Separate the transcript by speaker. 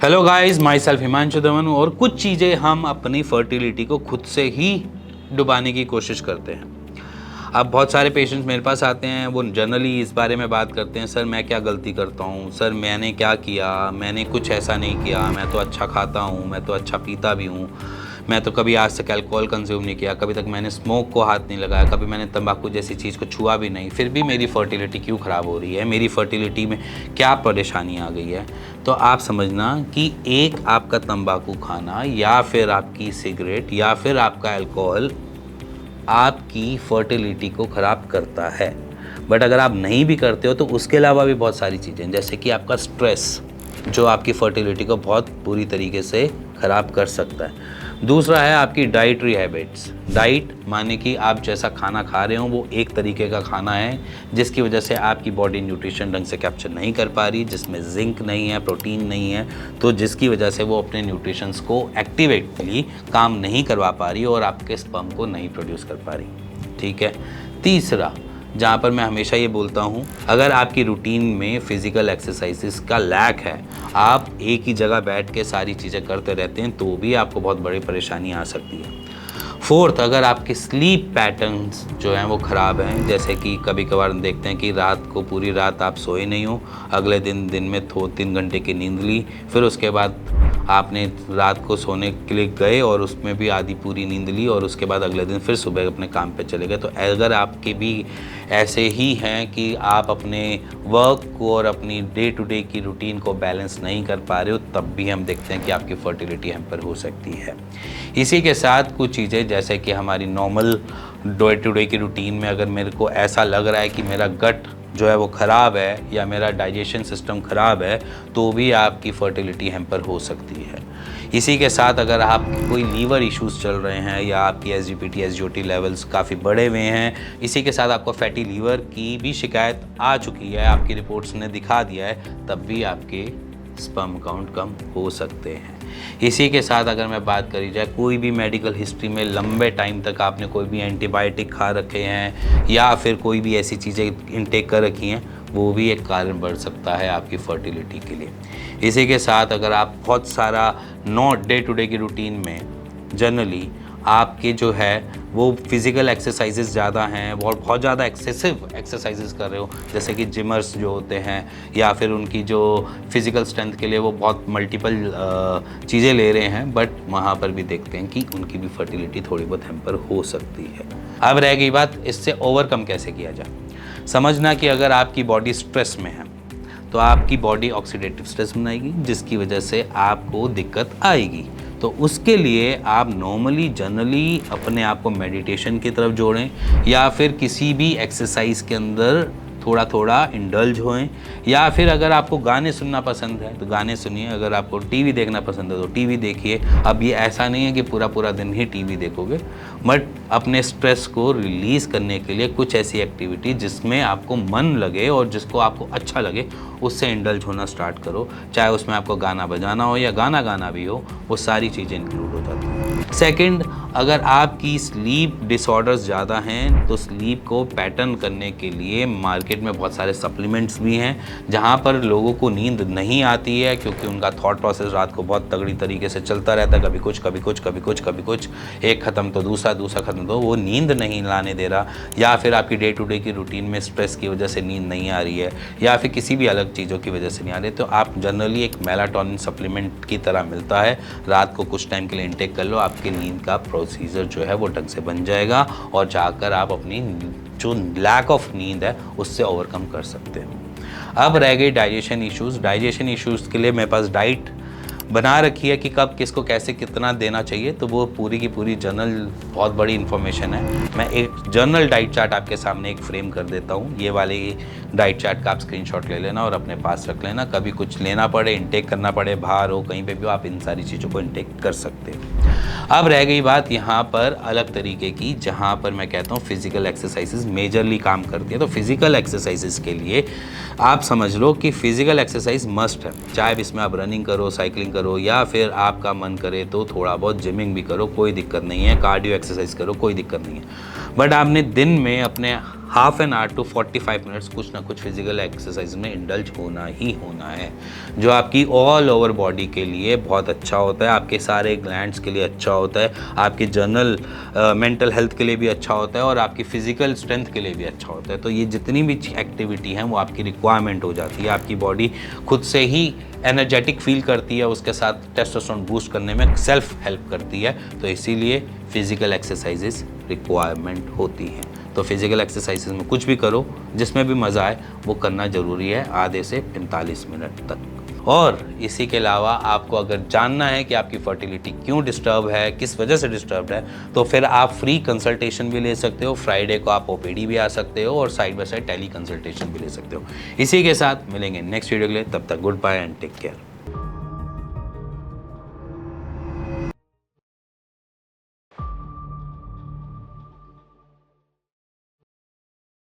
Speaker 1: Hello guys, my self Himanshu दमन। और कुछ चीज़ें हम अपनी फर्टिलिटी को खुद से ही डुबाने की कोशिश करते हैं। अब बहुत सारे पेशेंट्स मेरे पास आते हैं, वो जनरली इस बारे में बात करते हैं, सर मैं क्या गलती करता हूँ, सर मैंने क्या किया, मैंने कुछ ऐसा नहीं किया, मैं तो अच्छा खाता हूँ, मैं तो अच्छा पीता भी हूँ, मैं तो कभी आज तक अल्कोहल कंज्यूम नहीं किया, कभी तक मैंने स्मोक को हाथ नहीं लगाया, कभी मैंने तंबाकू जैसी चीज़ को छुआ भी नहीं, फिर भी मेरी फर्टिलिटी क्यों ख़राब हो रही है, मेरी फर्टिलिटी में क्या परेशानी आ गई है। तो आप समझना कि एक आपका तंबाकू खाना या फिर आपकी सिगरेट या फिर आपका अल्कोहल आपकी फर्टिलिटी को ख़राब करता है। बट अगर आप नहीं भी करते हो तो उसके अलावा भी बहुत सारी चीज़ें, जैसे कि आपका स्ट्रेस, जो आपकी फर्टिलिटी को बहुत बुरी तरीके से ख़राब कर सकता है। दूसरा है आपकी डाइटरी हैबिट्स। डाइट माने कि आप जैसा खाना खा रहे हो वो एक तरीके का खाना है जिसकी वजह से आपकी बॉडी न्यूट्रिशन ढंग से कैप्चर नहीं कर पा रही, जिसमें जिंक नहीं है, प्रोटीन नहीं है, तो जिसकी वजह से वो अपने न्यूट्रिशंस को एक्टिवेटली काम नहीं करवा पा रही और आपके स्पर्म को नहीं प्रोड्यूस कर पा रही। ठीक है। तीसरा, जहाँ पर मैं हमेशा ये बोलता हूँ, अगर आपकी रूटीन में फिज़िकल एक्सरसाइजेस का लैक है, आप एक ही जगह बैठ के सारी चीज़ें करते रहते हैं, तो भी आपको बहुत बड़ी परेशानी आ सकती है। फोर्थ, अगर आपके स्लीप पैटर्न्स जो हैं वो ख़राब हैं, जैसे कि कभी कभार देखते हैं कि रात को पूरी रात आप सोए नहीं हो, अगले दिन में 2-3 घंटे की नींद ली, फिर उसके बाद आपने रात को सोने के लिए गए और उसमें भी आधी पूरी नींद ली और उसके बाद अगले दिन फिर सुबह अपने काम पे चले गए। तो अगर आपके भी ऐसे ही हैं कि आप अपने वर्क को और अपनी डे टू डे की रूटीन को बैलेंस नहीं कर पा रहे हो, तब भी हम देखते हैं कि आपकी फर्टिलिटी हैम्पर हो सकती है। इसी के साथ कुछ चीज़ें, जैसे कि हमारी नॉर्मल डे टू डे की रूटीन में अगर मेरे को ऐसा लग रहा है कि मेरा गट जो है वो ख़राब है या मेरा डाइजेशन सिस्टम ख़राब है, तो भी आपकी फर्टिलिटी हैम्पर हो सकती है। इसी के साथ अगर आप कोई लीवर इश्यूज़ चल रहे हैं या आपकी एसजीपीटी एसजीओटी लेवल्स काफ़ी बढ़े हुए हैं, इसी के साथ आपको फैटी लीवर की भी शिकायत आ चुकी है, आपकी रिपोर्ट्स ने दिखा दिया है, तब भी आपके स्पर्म काउंट कम हो सकते हैं। इसी के साथ अगर मैं बात करी जाए, कोई भी मेडिकल हिस्ट्री में लंबे टाइम तक आपने कोई भी एंटीबायोटिक खा रखे हैं या फिर कोई भी ऐसी चीज़ें इनटेक कर रखी हैं, वो भी एक कारण बढ़ सकता है आपकी फर्टिलिटी के लिए। इसी के साथ अगर आप बहुत सारा नॉट डे टू डे की रूटीन में जनरली आपके जो है वो फिज़िकल एक्सरसाइजेस ज़्यादा हैं और बहुत ज़्यादा एक्सेसिव एक्सरसाइजेस कर रहे हो, जैसे कि जिमर्स जो होते हैं या फिर उनकी जो फिज़िकल स्ट्रेंथ के लिए वो बहुत मल्टीपल चीज़ें ले रहे हैं, बट वहाँ पर भी देखते हैं कि उनकी भी फर्टिलिटी थोड़ी बहुत हैम्पर हो सकती है। अब रह गई बात, इससे ओवरकम कैसे किया जाए। समझना कि अगर आपकी बॉडी स्ट्रेस में है तो आपकी बॉडी ऑक्सीडेटिव स्ट्रेस बनाएगी, जिसकी वजह से आपको दिक्कत आएगी। तो उसके लिए आप नॉर्मली जनरली अपने आप को मेडिटेशन की तरफ जोड़ें या फिर किसी भी एक्सरसाइज के अंदर थोड़ा थोड़ा इंडल्ज होएं, या फिर अगर आपको गाने सुनना पसंद है तो गाने सुनिए, अगर आपको टीवी देखना पसंद है तो टीवी देखिए। अब ये ऐसा नहीं है कि पूरा पूरा दिन ही टीवी देखोगे, बट अपने स्ट्रेस को रिलीज़ करने के लिए कुछ ऐसी एक्टिविटी जिसमें आपको मन लगे और जिसको आपको अच्छा लगे, उससे इंडल्ज होना स्टार्ट करो। चाहे उसमें आपको गाना बजाना हो या गाना गाना भी हो, वो सारी चीज़ें इंक्लूड हो जाती हैं। सेकंड, अगर आपकी स्लीप डिसऑर्डर्स ज़्यादा हैं तो स्लीप को पैटर्न करने के लिए मार्केट में बहुत सारे सप्लीमेंट्स भी हैं, जहाँ पर लोगों को नींद नहीं आती है क्योंकि उनका थॉट प्रोसेस रात को बहुत तगड़ी तरीके से चलता रहता है, कभी कुछ कभी कुछ कभी कुछ कभी कुछ, एक ख़त्म तो दूसरा, दूसरा ख़त्म तो वो नींद नहीं लाने दे रहा, या फिर आपकी डे टू डे की रूटीन में स्ट्रेस की वजह से नींद नहीं आ रही है या फिर किसी भी अलग चीज़ों की वजह से नहीं आ रही, तो आप जनरली एक मेलाटोनिन सप्लीमेंट की तरह मिलता है, रात को कुछ टाइम के लिए इंटेक कर लो, आपकी नींद का प्रोसीजर जो है वो ढंग से बन जाएगा और जाकर आप अपनी जो लैक ऑफ नींद है उससे ओवरकम कर सकते हो। अब रह गई डाइजेशन इश्यूज़। डाइजेशन इश्यूज़ के लिए मेरे पास डाइट बना रखी है कि कब किसको कैसे कितना देना चाहिए, तो वो पूरी की पूरी जर्नल बहुत बड़ी इन्फॉर्मेशन है। मैं एक जर्नल डाइट चार्ट आपके सामने एक फ्रेम कर देता हूँ, ये वाले डाइट चार्ट का आप स्क्रीनशॉट ले लेना और अपने पास रख लेना, कभी कुछ लेना पड़े, इंटेक करना पड़े, बाहर हो कहीं पे भी आप इन सारी चीज़ों को इंटेक कर सकते हो। अब रह गई बात यहाँ पर अलग तरीके की, जहाँ पर मैं कहता हूँ फिज़िकल एक्सरसाइजेज मेजरली काम करती है। तो फिज़िकल एक्सरसाइजेज के लिए आप समझ लो कि फ़िज़िकल एक्सरसाइज मस्ट है, चाहे इसमें आप रनिंग करो, साइकिलिंग करो, या फिर आपका मन करे तो थोड़ा बहुत जिमिंग भी करो, कोई दिक्कत नहीं है, कार्डियो एक्सरसाइज करो, कोई दिक्कत नहीं है। बट आपने दिन में अपने half an hour to 45 minutes कुछ ना कुछ फिजिकल एक्सरसाइज में इंडल्ज होना ही होना है, जो आपकी ऑल ओवर बॉडी के लिए बहुत अच्छा होता है, आपके सारे ग्लैंड्स के लिए अच्छा होता है, आपकी जनरल मेंटल हेल्थ के लिए भी अच्छा होता है और आपकी फिजिकल स्ट्रेंथ के लिए भी अच्छा होता है। तो ये जितनी भी एक्टिविटी हैं वो आपकी रिक्वायरमेंट हो जाती है, आपकी बॉडी खुद से ही एनर्जेटिक फील करती है, उसके साथ टेस्टोस्टेरोन बूस्ट करने में सेल्फ हेल्प करती है। तो इसीलिए फिजिकल एक्सरसाइजेस रिक्वायरमेंट होती हैं। तो फिजिकल एक्सरसाइजेस में कुछ भी करो, जिसमें भी मज़ा आए वो करना ज़रूरी है, आधे से 45 मिनट तक। और इसी के अलावा आपको अगर जानना है कि आपकी फर्टिलिटी क्यों डिस्टर्ब है, किस वजह से डिस्टर्ब है, तो फिर आप फ्री कंसल्टेशन भी ले सकते हो। फ्राइडे को आप ओपीडी भी आ सकते हो और side by side tele consultation भी ले सकते हो। इसी के साथ मिलेंगे नेक्स्ट वीडियो के लिए, तब तक goodbye and take care.